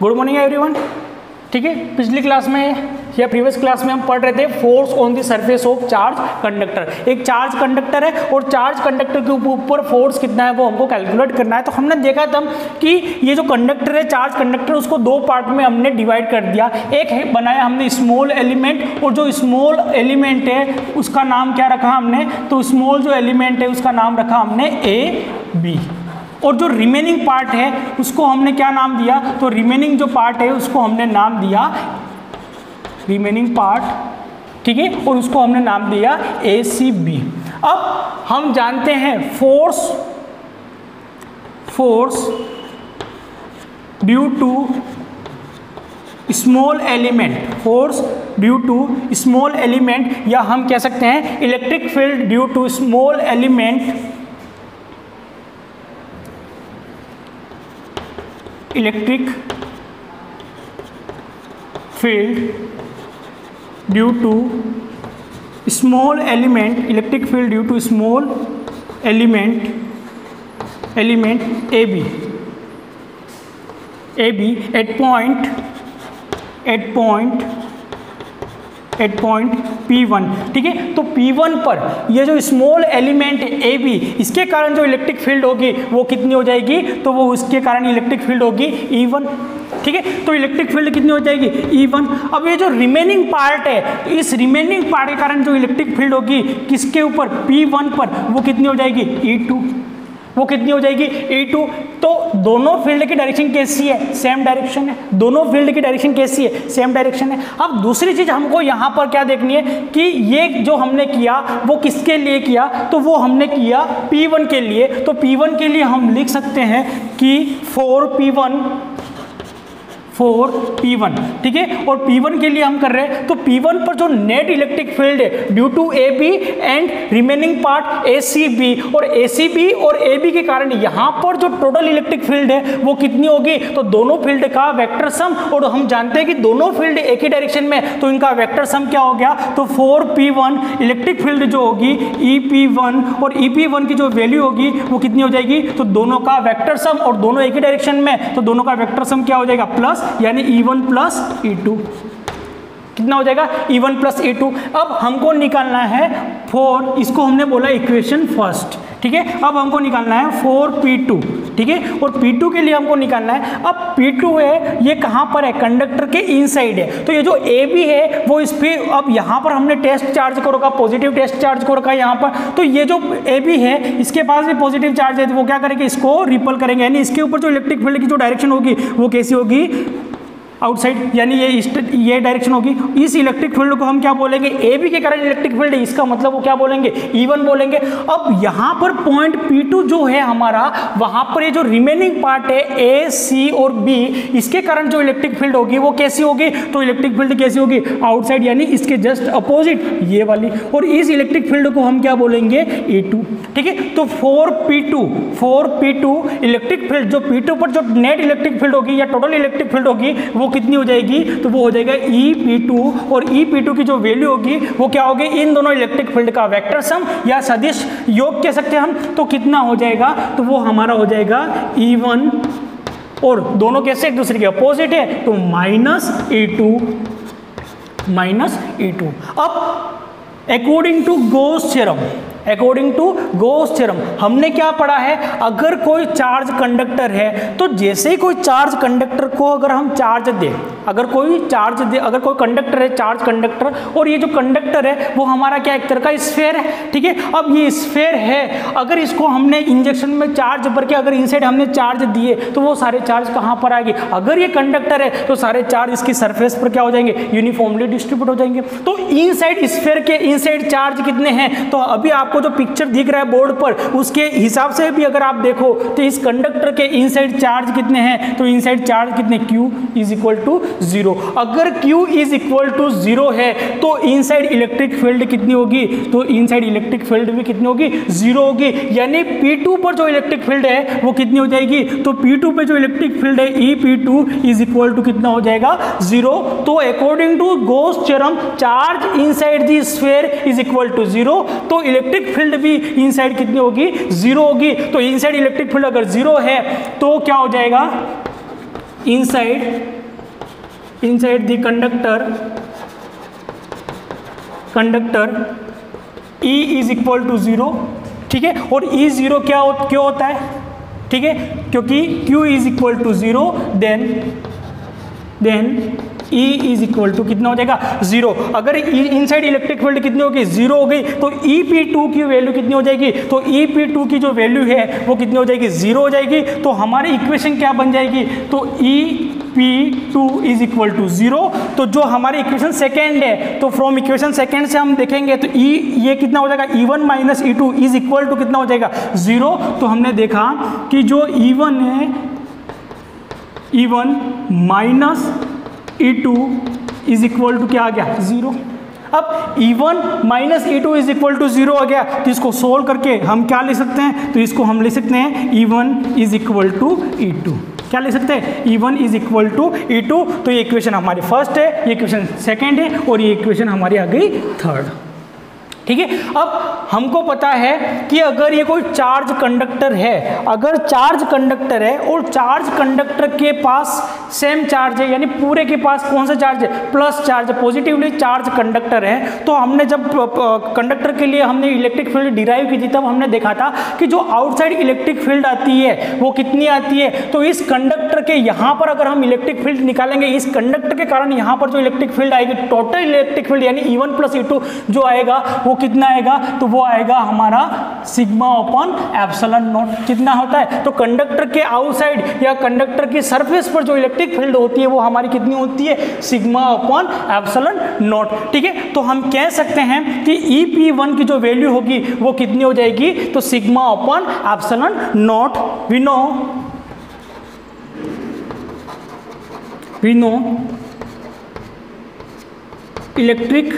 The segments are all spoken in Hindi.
Good morning everyone. ठीक है, पिछली क्लास में या प्रीवियस क्लास में हम पढ़ रहे थे force on the surface of charge conductor. एक चार्ज कंडक्टर है और चार्ज कंडक्टर के ऊपर फोर्स कितना है वो हमको कैलकुलेट करना है। तो हमने देखा था कि ये जो कंडक्टर है चार्ज कंडक्टर, उसको दो पार्ट में हमने डिवाइड कर दिया। एक है बनाया हमने स्मॉल एलिमेंट, और जो स्मॉल एलिमेंट है उसका नाम क्या रखा हमने, तो स्मॉल जो एलिमेंट है उसका नाम रखा हमने ए बी। और जो रिमेनिंग पार्ट है उसको हमने क्या नाम दिया, तो रिमेनिंग जो पार्ट है उसको हमने नाम दिया रिमेनिंग पार्ट। ठीक है, और उसको हमने नाम दिया ए सी बी। अब हम जानते हैं force due to small element, force due to small element, या हम कह सकते हैं electric field due to small element, electric field due to small element, electric field due to small element A B at point P1। ठीक है, तो P1 पर ये जो स्मॉल एलिमेंट ए बी, इसके कारण जो इलेक्ट्रिक फील्ड होगी वो कितनी हो जाएगी, तो वो उसके कारण इलेक्ट्रिक फील्ड होगी E1। ठीक है, तो इलेक्ट्रिक फील्ड कितनी हो जाएगी E1। अब ये जो रिमेनिंग पार्ट है, तो इस रिमेनिंग पार्ट के कारण जो इलेक्ट्रिक फील्ड होगी किसके ऊपर, P1 पर, वो कितनी हो जाएगी E2। वो कितनी हो जाएगी E2। तो दोनों फील्ड की डायरेक्शन कैसी है, सेम डायरेक्शन है। दोनों फील्ड की डायरेक्शन कैसी है, सेम डायरेक्शन है। अब दूसरी चीज हमको यहाँ पर क्या देखनी है कि ये जो हमने किया वो किसके लिए किया, तो वो हमने किया P1 के लिए। तो P1 के लिए हम लिख सकते हैं कि 4P1, ठीक है, और P1 के लिए हम कर रहे हैं, तो P1 पर जो नेट इलेक्ट्रिक फील्ड है due to A B and remaining part A C B, और ए सी बी और ए बी के कारण यहाँ पर जो टोटल इलेक्ट्रिक फील्ड है वो कितनी होगी, तो दोनों फील्ड का वेक्टर सम। और हम जानते हैं कि दोनों फील्ड एक ही डायरेक्शन में, तो इनका वेक्टर सम क्या हो गया, तो 4P1 इलेक्ट्रिक फील्ड जो होगी EP1, और EP1 की जो वैल्यू होगी वो कितनी हो जाएगी, तो दोनों का वेक्टर सम, और दोनों एक ही डायरेक्शन में, तो दोनों का वेक्टर सम क्या हो जाएगा, प्लस, यानी E1 प्लस E2। कितना हो जाएगा, E1 प्लस E2। अब हमको निकालना है 4, इसको हमने बोला इक्वेशन फर्स्ट। ठीक है, अब हमको निकालना है 4P2। ठीक है, और P2 के लिए हमको निकालना है, अब P2 है ये कहाँ पर है, कंडक्टर के इनसाइड है। तो ये जो AB है वो इस पे, अब यहाँ पर हमने टेस्ट चार्ज को रखा, पॉजिटिव टेस्ट चार्ज को रखा यहाँ पर। तो ये जो AB है इसके पास भी पॉजिटिव चार्ज है, तो वो क्या करेंगे, इसको रिपल करेंगे, यानी इसके ऊपर जो इलेक्ट्रिक फील्ड की जो डायरेक्शन होगी वो कैसी होगी, आउटसाइड, यानी ये डायरेक्शन होगी। इस इलेक्ट्रिक फील्ड को हम क्या बोलेंगे, ए बी के कारण इलेक्ट्रिक फील्ड है, इसका मतलब वो क्या बोलेंगे, E1 बोलेंगे। अब यहाँ पर पॉइंट P2 जो है हमारा, वहाँ पर ये जो रिमेनिंग पार्ट है ए सी और बी, इसके कारण जो इलेक्ट्रिक फील्ड होगी वो कैसी होगी, तो इलेक्ट्रिक फील्ड कैसी होगी, आउटसाइड, यानी इसके जस्ट अपोजिट ये वाली। और इस इलेक्ट्रिक फील्ड को हम क्या बोलेंगे, E2। ठीक है, तो 4P2 इलेक्ट्रिक फील्ड, जो P2 पर जो नेट इलेक्ट्रिक फील्ड होगी या टोटल इलेक्ट्रिक फील्ड होगी वो कितनी हो जाएगी, तो वो हो जाएगा EP2, और EP2 की जो वैल्यू होगी वो क्या होगी, इन दोनों इलेक्ट्रिक फील्ड का वेक्टर सम या सदिश योग कह सकते हैं हम। तो कितना हो जाएगा, तो वो हमारा हो जाएगा E1, और दोनों कैसे एक दूसरे के अपोजिट है, तो माइनस E2। अब अकॉर्डिंग टू गॉस थ्योरम हमने क्या पढ़ा है, अगर कोई चार्ज कंडक्टर है, तो जैसे ही कोई चार्ज कंडक्टर को अगर हम चार्ज दें, अगर कोई कंडक्टर है, चार्ज कंडक्टर, और ये जो कंडक्टर है वो हमारा क्या, एक तरह का स्फीयर है। ठीक है, अब ये स्फीयर है, अगर इसको हमने इंजेक्शन में चार्ज भर के अगर इनसाइड हमने चार्ज दिए, तो वो सारे चार्ज कहाँ पर आएंगे, अगर ये कंडक्टर है तो सारे चार्ज इसकी सरफेस पर क्या हो जाएंगे, यूनिफॉर्मली डिस्ट्रीब्यूट हो जाएंगे। तो इनसाइड स्फीयर के इनसाइड चार्ज कितने हैं, तो अभी आपको जो पिक्चर दिख रहा है बोर्ड पर, उसके हिसाब से भी अगर आप देखो तो इस कंडक्टर के इनसाइड चार्ज कितने हैं, तो इनसाइड चार्ज कितने, Q इज इक्वल टू 0। अगर Q इज इक्वल टू 0 है तो इनसाइड इलेक्ट्रिक फील्ड कितनी होगी, तो इनसाइड इलेक्ट्रिक फील्ड भी कितनी होगी, 0 होगी। यानी P2 पर जो इलेक्ट्रिक फील्ड है वो कितनी हो जाएगी, तो P2 पे जो इलेक्ट्रिक फील्ड है EP2 इज इक्वल टू कितना हो जाएगा, 0। तो according to Gauss theorem charge inside the sphere is equal to 0, तो इलेक्ट्रिक फील्ड भी इनसाइड कितनी होगी, 0 होगी। तो इनसाइड इलेक्ट्रिक फील्ड अगर 0 है तो क्या हो जाएगा, inside the conductor E is equal to 0, ठीक है। और E 0 क्यों होता है, ठीक है, क्योंकि Q is equal to 0, then E is equal to कितना हो जाएगा 0। अगर इनसाइड इलेक्ट्रिक फील्ड कितनी होगी 0 हो गई तो EP2 की वैल्यू कितनी हो जाएगी, तो EP2 की जो वैल्यू है वो कितनी हो जाएगी 0 हो जाएगी। तो हमारी इक्वेशन क्या बन जाएगी, तो EP2 इज इक्वल टू 0। तो जो हमारी इक्वेशन सेकेंड है, तो फ्रॉम इक्वेशन सेकेंड से हम देखेंगे तो ये कितना हो जाएगा E1 minus E2 is equal to कितना हो जाएगा 0। तो हमने देखा कि जो E1 है, E1 minus E2 is equal to क्या आ गया 0। अब E1 minus E2 is equal to 0 आ गया, तो इसको सोल्व करके हम क्या ले सकते हैं, तो इसको हम ले सकते हैं E1 is equal to E2। क्या ले सकते हैं, E1 is equal to E2। तो ये इक्वेशन हमारी फर्स्ट है, ये इक्वेशन सेकेंड है और ये इक्वेशन हमारी आ गई थर्ड, ठीक है। अब हमको पता है कि अगर ये कोई चार्ज कंडक्टर है, अगर चार्ज कंडक्टर है और चार्ज कंडक्टर के पास सेम चार्ज है, यानी पूरे के पास कौन सा चार्ज है, प्लस चार्ज है, पॉजिटिवली चार्ज कंडक्टर है। तो हमने जब कंडक्टर के लिए हमने इलेक्ट्रिक फील्ड डिराइव की थी, तब हमने देखा था कि जो आउटसाइड इलेक्ट्रिक फील्ड आती है वो कितनी आती है, तो इस कंडक्टर के यहाँ पर अगर हम इलेक्ट्रिक फील्ड निकालेंगे, इस कंडक्टर के कारण यहाँ पर जो इलेक्ट्रिक फील्ड आएगी, टोटल इलेक्ट्रिक फील्ड यानी E1 प्लस E2 जो आएगा वो कितना आएगा, तो वो आएगा हमारा सिग्मा अपॉन एप्सिलॉन नॉट। कितना होता है, तो कंडक्टर के आउटसाइड या कंडक्टर की सरफेस पर जो इलेक्ट्रिक फील्ड होती है वो हमारी कितनी होती है, सिग्मा अपॉन एप्सिलॉन नॉट, ठीक है। तो हम कह सकते हैं कि EP1 की जो वैल्यू होगी वो कितनी हो जाएगी, तो sigma upon epsilon naught. We know electric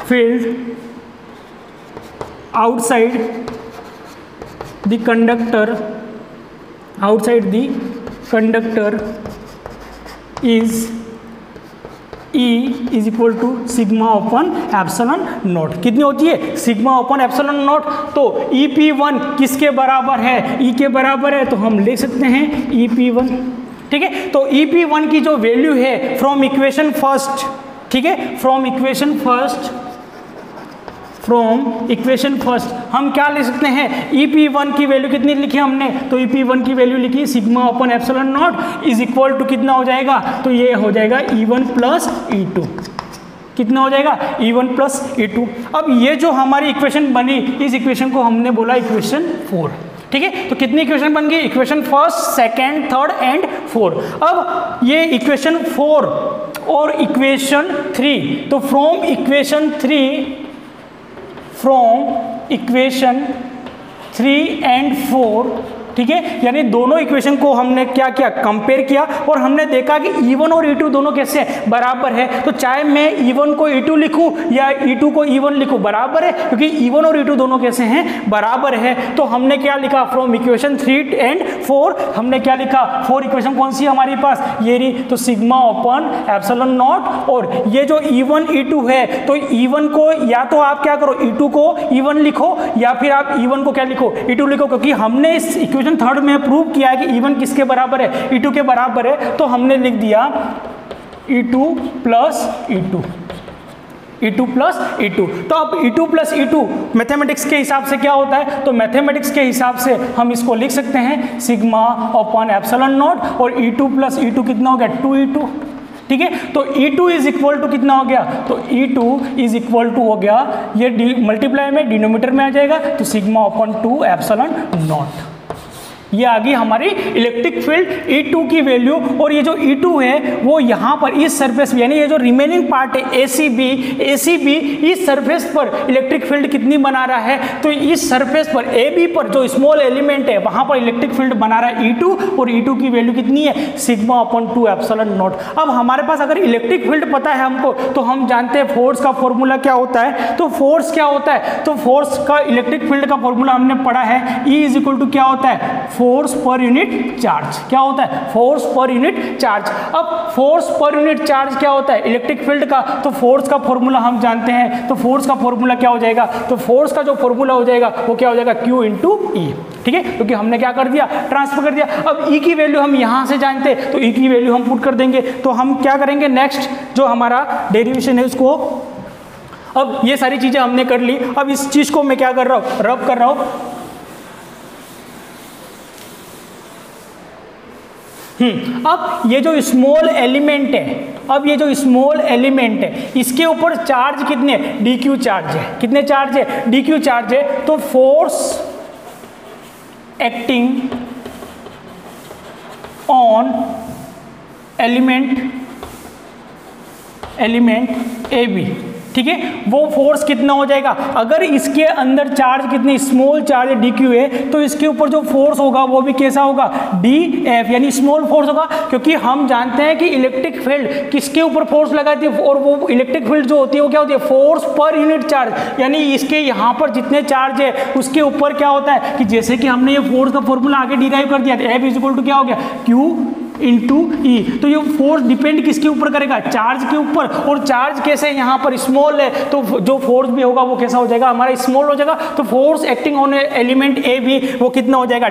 field outside the conductor is E is equal to sigma upon epsilon naught. कितनी होती है, सिग्मा अपॉन एप्सिलॉन नॉट। तो EP1 किसके बराबर है, E के बराबर है, तो हम ले सकते हैं EP1, ठीक है। तो EP1 की जो वैल्यू है फ्रॉम इक्वेशन फर्स्ट, ठीक है, फ्रॉम इक्वेशन फर्स्ट हम क्या ले सकते हैं, EP1 की वैल्यू कितनी लिखी हमने, तो EP1 की वैल्यू लिखी sigma upon epsilon naught is equal to कितना हो जाएगा, तो ये हो जाएगा E1 प्लस E2। कितना हो जाएगा, E1 प्लस E2। अब ये जो हमारी इक्वेशन बनी, इस इक्वेशन को हमने बोला इक्वेशन 4, ठीक है। तो कितनी इक्वेशन बन गई, equation first, second, third and 4। अब ये इक्वेशन 4 और इक्वेशन 3, तो फ्रॉम इक्वेशन 3 एंड 4, ठीक है, यानी दोनों इक्वेशन को हमने क्या किया, कंपेयर किया और हमने देखा कि E1 और E2 दोनों कैसे हैं, बराबर है। तो चाहे मैं E1 को E2 लिखूं या E2 को E1 लिखूं, बराबर है, क्योंकि E1 और E2 दोनों कैसे हैं, बराबर है। तो हमने क्या लिखा, फ्रॉम इक्वेशन 3 एंड 4 हमने क्या लिखा, 4 इक्वेशन कौन सी है हमारे पास, ये रही, तो सिग्मा अपॉन एप्सिलॉन नॉट। और ये जो E1 E2 है, तो E1 को या तो आप क्या करो, E2 को E1 लिखो या फिर आप E1 को क्या लिखो, E2 लिखो, क्योंकि हमने इस इक्वेशन थर्ड में प्रूव किया है कि E1 किसके बराबर है, E2 के बराबर है। तो हमने लिख दिया E2 plus E2, E2 plus E2। तो अब E2 प्लस E2 मैथमेटिक्स के हिसाब से क्या होता है, तो मैथमेटिक्स के हिसाब से हम इसको लिख सकते हैं सिग्मा अपॉन एप्सिलॉन नॉट, और E2 प्लस E2 कितना हो गया, 2E2, ठीक है। तो E2 इज इक्वल टू कितना हो गया, तो E2 इज इक्वल टू हो गया, ये मल्टीप्लाई में डिनोमिनेटर में आ जाएगा, तो सिग्मा अपॉन 2 एप्सिलॉन नॉट। ये आ गई हमारी इलेक्ट्रिक फील्ड E2 की वैल्यू। और ये जो E2 है वो यहाँ पर इस सरफेस, यानी ये जो रिमेनिंग पार्ट है ACB इस सरफेस पर इलेक्ट्रिक फील्ड कितनी बना रहा है, तो इस सरफेस पर AB पर जो स्मॉल एलिमेंट है वहाँ पर इलेक्ट्रिक फील्ड बना रहा है E2, और E2 की वैल्यू कितनी है, सिग्मा अपॉन 2 एप्सिलॉन नॉट। अब हमारे पास अगर इलेक्ट्रिक फील्ड पता है हमको, तो हम जानते हैं फोर्स का फॉर्मूला क्या होता है। तो फोर्स क्या होता है, तो फोर्स का इलेक्ट्रिक फील्ड का फॉर्मूला हमने पढ़ा है, E इज इक्वल टू क्या होता है, फोर्स पर यूनिट चार्ज। क्या होता है? फोर्स पर यूनिट चार्ज। अब फोर्स पर यूनिट चार्ज क्या होता है? इलेक्ट्रिक फील्ड का। तो फोर्स का फॉर्मूला हम जानते हैं, तो फोर्स का फॉर्मूला क्या हो जाएगा? तो फोर्स का जो फॉर्मूला हो जाएगा वो क्या हो जाएगा? Q इंटू ई। ठीक है, क्योंकि हमने क्या कर दिया? ट्रांसफर कर दिया। अब E की वैल्यू हम यहां से जानते हैं, तो E की वैल्यू हम पुट कर देंगे। तो हम क्या करेंगे? नेक्स्ट जो हमारा डेरिवेशन है उसको, अब ये सारी चीजें हमने कर ली। अब इस चीज को मैं क्या कर रहा हूं? रब कर रहा हूं। अब ये जो स्मॉल एलिमेंट है, अब ये जो स्मॉल एलिमेंट है इसके ऊपर चार्ज कितने? dq चार्ज है। कितने चार्ज है? dq चार्ज है। तो force acting on element AB, ठीक है, वो फोर्स कितना हो जाएगा? अगर इसके अंदर चार्ज कितने स्मॉल चार्ज dq है तो इसके ऊपर जो फोर्स होगा वो भी कैसा होगा? dF, यानी स्मॉल फोर्स होगा। क्योंकि हम जानते हैं कि इलेक्ट्रिक फील्ड किसके ऊपर फोर्स लगाती है, और वो इलेक्ट्रिक फील्ड जो होती है वो क्या होती है? फोर्स पर यूनिट चार्ज। यानी इसके यहाँ पर जितने चार्ज है उसके ऊपर क्या होता है कि जैसे कि हमने ये फोर्स का फॉर्मूला आगे डिराइव कर दिया, F इज इक्वल टू क्या हो गया? Q इंटू ई। तो ये फोर्स डिपेंड किसके ऊपर करेगा? चार्ज के ऊपर। और चार्ज कैसे यहाँ पर स्मॉल है तो जो फोर्स भी होगा वो कैसा हो जाएगा? हमारा स्मॉल हो जाएगा। तो फोर्स एक्टिंग ऑन एलिमेंट ए भी वो कितना हो जाएगा?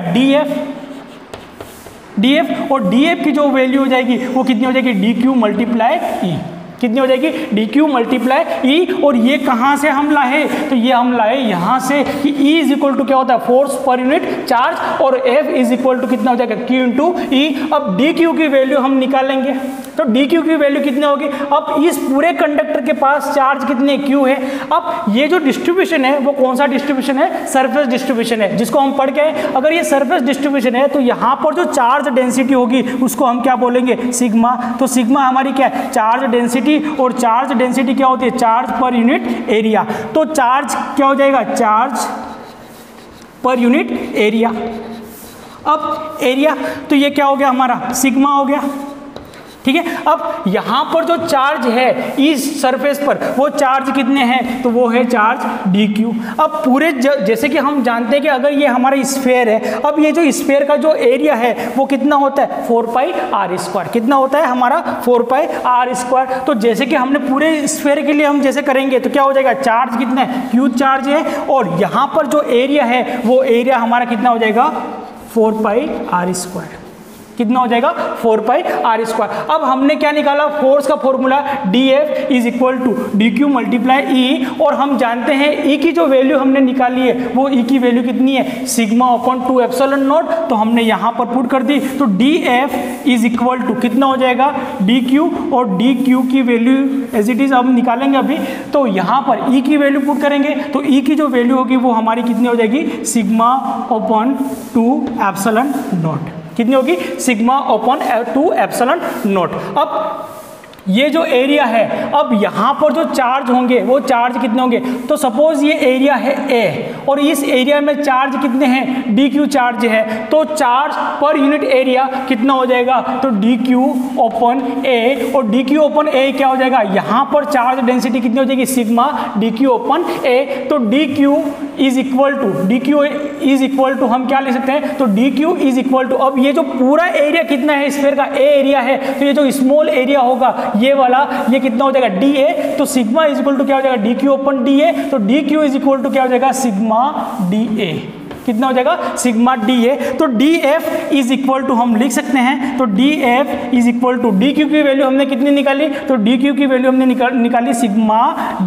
डीएफ। और डीएफ की जो वैल्यू हो जाएगी वो कितनी हो जाएगी? DQ मल्टीप्लाई ई। कितनी हो जाएगी? DQ multiply e. और ये कहाँ से हम लाए? तो ये हम लाए यहाँ से कि E इज इक्वल टू क्या होता है? फोर्स पर यूनिट चार्ज। और F इज इक्वल टू कितना हो जाएगा? Q इंटू ई। अब DQ की वैल्यू हम निकालेंगे, तो DQ की वैल्यू कितनी होगी? अब इस पूरे कंडक्टर के पास चार्ज कितने? Q है। अब ये जो डिस्ट्रीब्यूशन है वो कौन सा डिस्ट्रीब्यूशन है? सरफेस डिस्ट्रीब्यूशन है, जिसको हम पढ़ के आए। अगर ये सरफेस डिस्ट्रीब्यूशन है तो यहाँ पर जो चार्ज डेंसिटी होगी उसको हम क्या बोलेंगे? सिग्मा। तो सिग्मा हमारी क्या है? Charge density. और चार्ज डेंसिटी क्या होती है? Charge per unit area. तो चार्ज क्या हो जाएगा? Charge per unit area. अब एरिया, तो ये क्या हो गया? हमारा सिग्मा हो गया। ठीक है, अब यहां पर जो चार्ज है इस सरफेस पर वो चार्ज कितने हैं? तो वो है चार्ज dq। अब पूरे जैसे कि हम जानते हैं कि अगर ये हमारा स्फीयर है, अब ये जो स्फीयर का जो एरिया है वो कितना होता है? 4πr²। कितना होता है हमारा? 4πr²। तो जैसे कि हमने पूरे स्फीयर के लिए हम जैसे करेंगे तो क्या हो जाएगा? चार्ज कितना है? q चार्ज है। और यहां पर जो एरिया है वो एरिया हमारा कितना हो जाएगा? 4πr²। कितना हो जाएगा? 4πr²। अब हमने क्या निकाला? फोर्स का formula DF is equal to DQ multiply e. और हम जानते हैं E की जो वैल्यू हमने निकाली है वो E की वैल्यू कितनी है? Sigma upon 2 epsilon not. तो हमने यहाँ पर पुट कर दी। तो DF इज इक्वल टू कितना हो जाएगा? DQ। और DQ की वैल्यू एज इट इज हम निकालेंगे अभी। तो यहाँ पर E की वैल्यू पुट करेंगे तो E की जो वैल्यू होगी वो हमारी कितनी हो जाएगी? Sigma upon 2 epsilon naught. कितनी होगी? Sigma upon 2 epsilon naught. अब ये जो एरिया है, अब यहाँ पर जो चार्ज होंगे वो चार्ज कितने होंगे? तो सपोज ये एरिया है A और इस एरिया में चार्ज कितने हैं? DQ चार्ज है। तो चार्ज पर यूनिट एरिया कितना हो जाएगा? तो DQ ओपन A। और DQ ओपन A क्या हो जाएगा? यहाँ पर चार्ज डेंसिटी कितनी हो जाएगी? Sigma DQ open A। तो DQ इज इक्वल टू हम क्या ले सकते हैं? तो DQ इज इक्वल टू, अब ये जो पूरा एरिया कितना है स्फीयर का? A एरिया है। तो ये जो स्मॉल एरिया होगा ये वाला, ये कितना हो जाएगा? DA। तो सिग्मा इज इक्वल टू क्या हो जाएगा? DQ upon DA। तो DQ इज इक्वल टू क्या हो जाएगा? Sigma DA। कितना हो जाएगा? Sigma DA। तो DF इज इक्वल टू हम लिख सकते हैं, तो DF is equal to DQ की वैल्यू हमने कितनी निकाली? तो DQ की वैल्यू हमने निकाली सिग्मा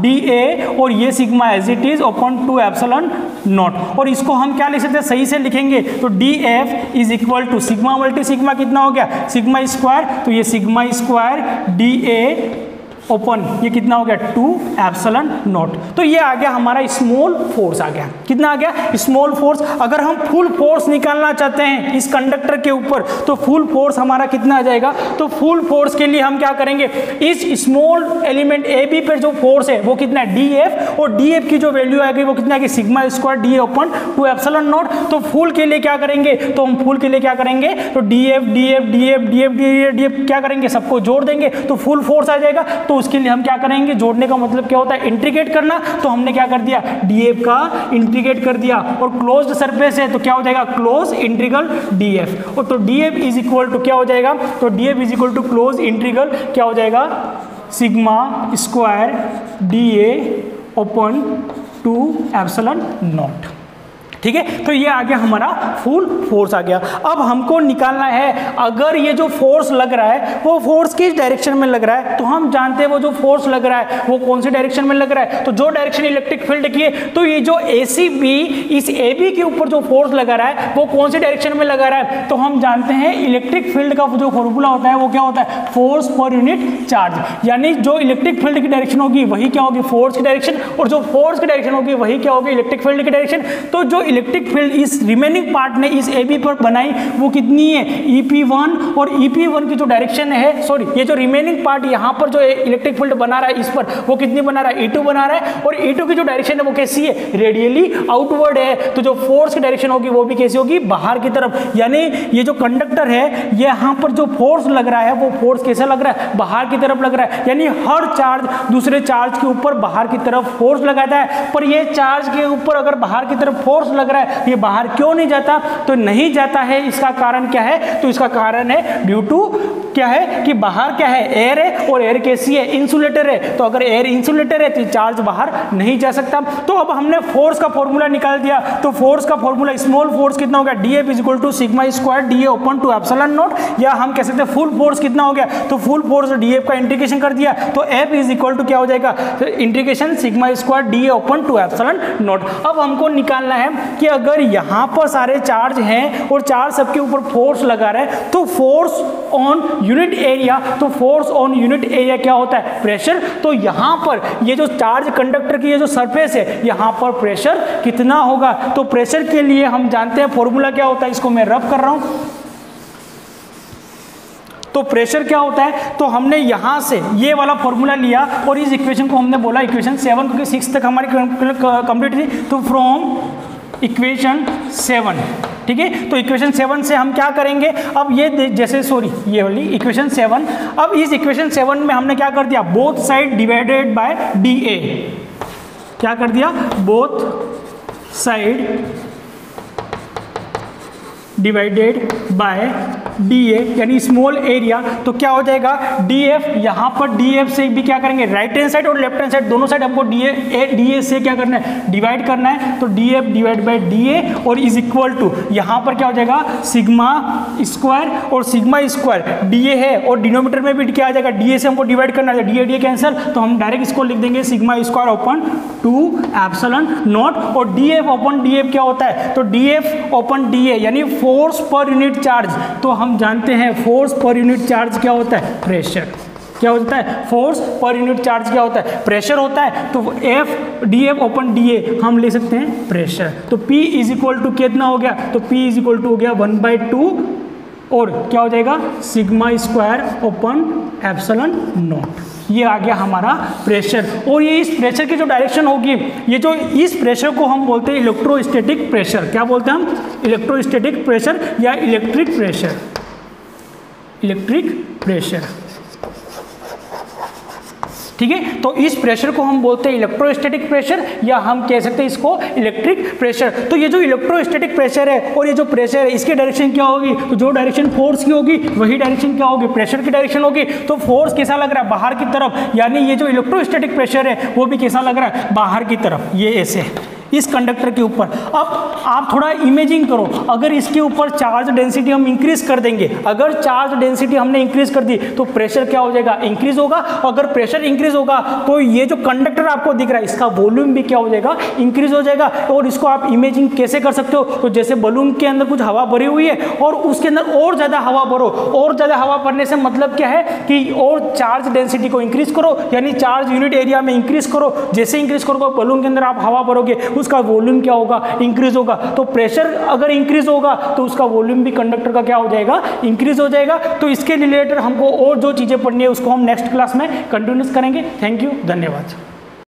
DA। और ये sigma as it is upon 2 epsilon naught. और इसको हम क्या लिख सकते हैं? सही से लिखेंगे तो DF is equal to sigma multi sigma कितना हो गया? Sigma square. तो ये सिग्मा स्क्वायर DA ओपन ये कितना हो गया? 2 एप्सिलॉन नॉट। तो ये आ गया हमारा स्मॉल फोर्स आ गया। कितना आ गया? Small force. अगर हम फुल फोर्स निकालना चाहते हैं इस कंडक्टर के ऊपर तो फुल फोर्स हमारा कितना आ जाएगा? तो फुल फोर्स के लिए हम क्या करेंगे? इस स्मॉल एलिमेंट AB पर जो फोर्स है वो कितना है? DF। और DF की जो वैल्यू आएगी वो कितना आएगी? Sigma square DA open 2 epsilon not. तो फुल के लिए क्या करेंगे? तो हम फुल के लिए क्या करेंगे? तो DF DF DF DF DF DF क्या करेंगे? सबको जोड़ देंगे तो फुल फोर्स आ जाएगा। तो उसके लिए हम क्या करेंगे, जोड़ने का मतलब क्या होता है, इंटीग्रेट करना। तो हमने क्या कर दिया, df का इंटीग्रेट कर दिया, और क्लोज्ड सरफेस है तो क्या हो जाएगा, क्लोज इंटीग्रल df। और तो df इज इक्वल टू क्या हो जाएगा, तो df is equal to close integral क्या हो जाएगा, sigma square dA upon two epsilon naught. ठीक है, तो ये आ गया हमारा फुल फोर्स आ गया। अब हमको निकालना है अगर ये जो फोर्स लग रहा है वो फोर्स किस डायरेक्शन में लग रहा है, तो हम जानते हैं वो जो फोर्स लग रहा है वो कौन सी डायरेक्शन में लग रहा है, तो जो डायरेक्शन इलेक्ट्रिक फील्ड की है, तो ये जो ACB इस AB के ऊपर जो फोर्स लगा रहा है वो कौन सी डायरेक्शन में लगा रहा है, तो हम जानते हैं इलेक्ट्रिक फील्ड का जो फॉर्मूला होता है वो क्या होता है, फोर्स पर यूनिट चार्ज। यानी जो इलेक्ट्रिक फील्ड की डायरेक्शन होगी वही क्या होगी, फोर्स की डायरेक्शन, और जो फोर्स की डायरेक्शन होगी वही क्या होगी, इलेक्ट्रिक फील्ड की डायरेक्शन। तो जो इलेक्ट्रिक फील्ड इस रिमेनिंग पार्ट ने इस AB पर बनाई वो कितनी है, EP1, और EP1 की जो डायरेक्शन है, सॉरी ये जो रिमेनिंग पार्ट यहाँ पर जो इलेक्ट्रिक फील्ड बना रहा है इस पर वो कितनी बना रहा है, E2 बना रहा है, और E2 की जो डायरेक्शन है वो कैसी है, रेडियली आउटवर्ड है। तो जो फोर्स की डायरेक्शन होगी वो भी कैसी होगी, बाहर की तरफ। यानी ये जो कंडक्टर है यहाँ पर जो फोर्स लग रहा है वो फोर्स कैसा लग रहा है, बाहर की तरफ लग रहा है। यानी हर चार्ज दूसरे चार्ज के ऊपर बाहर की तरफ फोर्स लगाता है, पर ये चार्ज के ऊपर अगर बाहर की तरफ फोर्स लग रहा है ये बाहर क्यों नहीं जाता, तो नहीं जाता है, इसका कारण क्या है, तो इसका कारण है ड्यू टू क्या है कि बाहर क्या है, एयर है, और एयर कैसी है, इंसुलेटर है। तो अगर एयर इंसुलेटर है तो चार्ज बाहर नहीं जा सकता। तो अब हमने फोर्स का फॉर्मूला निकाल दिया, तो फोर्स का फॉर्मूला स्मॉल फोर्स कितना हो गया, dF is equal to sigma square dA upon two epsilon naught, या हम कह सकते हैं फुल फोर्स कितना हो गया, तो फुल फोर्स dF का इंटीग्रेशन कर दिया तो F इज इक्वल टू क्या हो जाएगा, integration sigma square dA upon two epsilon naught. अब हमको निकालना है कि अगर यहाँ पर सारे चार्ज हैं और चार्ज सबके ऊपर फोर्स लगा रहा है तो फोर्स ऑन यूनिट एरिया, तो फोर्स ऑन यूनिट एरिया क्या होता है, प्रेशर। तो यहाँ पर ये जो चार्ज कंडक्टर की ये जो सरफेस है यहाँ पर प्रेशर कितना होगा, तो प्रेशर के लिए हम जानते हैं फॉर्मूला क्या होता है, इसको मैं रब कर रहा हूँ। तो प्रेशर क्या होता है, तो हमने यहाँ से ये वाला फॉर्मूला लिया और इस इक्वेशन को हमने बोला इक्वेशन 7 क्योंकि 6 तक हमारी कंप्लीट थी, तो फ्रॉम इक्वेशन 7, ठीक है। तो इक्वेशन 7 से हम क्या करेंगे, अब ये जैसे सॉरी ये वाली इक्वेशन 7, अब इस इक्वेशन 7 में हमने क्या कर दिया, both side divided by dA, क्या कर दिया, both side divided by dA यानी स्मॉल एरिया। तो क्या हो जाएगा, dF, यहाँ पर dF से भी क्या करेंगे, राइट हैंड साइड और लेफ्ट हैंड साइड दोनों साइड हमको dA से क्या करना है, डिवाइड करना है। तो dF डिवाइड बाय dA और इज इक्वल टू यहाँ पर क्या हो जाएगा, सिग्मा स्क्वायर, और सिग्मा स्क्वायर dA है और डिनोमिनेटर में भी क्या आ जाएगा, dA से हमको डिवाइड करना है, dA कैंसिल, तो हम डायरेक्ट इसको लिख देंगे sigma square upon two epsilon naught, और dF ओपन dF क्या होता है, तो dF ओपन dA यानी फोर्स पर यूनिट चार्ज। तो हम जानते हैं फोर्स पर यूनिट चार्ज क्या होता है, प्रेशर। क्या होता है, फोर्स पर यूनिट चार्ज क्या होता है, प्रेशर होता है। तो dF ओपन dA हम ले सकते हैं प्रेशर। तो P इज इक्वल टू कितना हो गया, तो P इज इक्वल टू हो गया 1/2 और क्या हो जाएगा, sigma square open epsilon not. ये आ गया हमारा प्रेशर। और ये इस प्रेशर की जो डायरेक्शन होगी, ये जो इस प्रेशर को हम बोलते हैं इलेक्ट्रोस्टैटिक प्रेशर। क्या बोलते हैं हम, इलेक्ट्रोस्टैटिक प्रेशर या इलेक्ट्रिक प्रेशर, इलेक्ट्रिक प्रेशर, ठीक है। तो इस प्रेशर को हम बोलते हैं इलेक्ट्रोस्टैटिक प्रेशर, या हम कह सकते हैं इसको इलेक्ट्रिक प्रेशर। तो ये जो इलेक्ट्रोस्टैटिक प्रेशर है और ये जो प्रेशर है इसकी डायरेक्शन क्या होगी, तो जो डायरेक्शन फोर्स की होगी वही डायरेक्शन क्या होगी, प्रेशर की डायरेक्शन होगी। तो फोर्स कैसा लग रहा है, बाहर की तरफ, यानी ये जो इलेक्ट्रोस्टैटिक प्रेशर है वो भी कैसा लग रहा है, बाहर की तरफ, ये ऐसे इस कंडक्टर के ऊपर। अब आप थोड़ा इमेजिन करो, अगर इसके ऊपर चार्ज डेंसिटी हम इंक्रीज कर देंगे, अगर चार्ज डेंसिटी हमने इंक्रीज कर दी तो प्रेशर क्या हो जाएगा, इंक्रीज होगा। अगर प्रेशर इंक्रीज होगा तो ये जो कंडक्टर आपको दिख रहा है इसका वॉल्यूम भी क्या हो जाएगा, इंक्रीज हो जाएगा। और इसको आप इमेजिन कैसे कर सकते हो, तो जैसे बलून के अंदर कुछ हवा भरी हुई है और उसके अंदर और ज़्यादा हवा भरो, और ज़्यादा हवा भरने से मतलब क्या है कि और चार्ज डेंसिटी को इंक्रीज करो, यानी चार्ज यूनिट एरिया में इंक्रीज करो। जैसे इंक्रीज करोगे बलून के अंदर आप हवा भरोगे, उसका वॉल्यूम क्या होगा, इंक्रीज होगा। तो प्रेशर अगर इंक्रीज होगा तो उसका वॉल्यूम भी कंडक्टर का क्या हो जाएगा, इंक्रीज हो जाएगा। तो इसके रिलेटेड हमको और जो चीज़ें पढ़नी है उसको हम नेक्स्ट क्लास में कंटिन्यूस करेंगे। थैंक यू, धन्यवाद।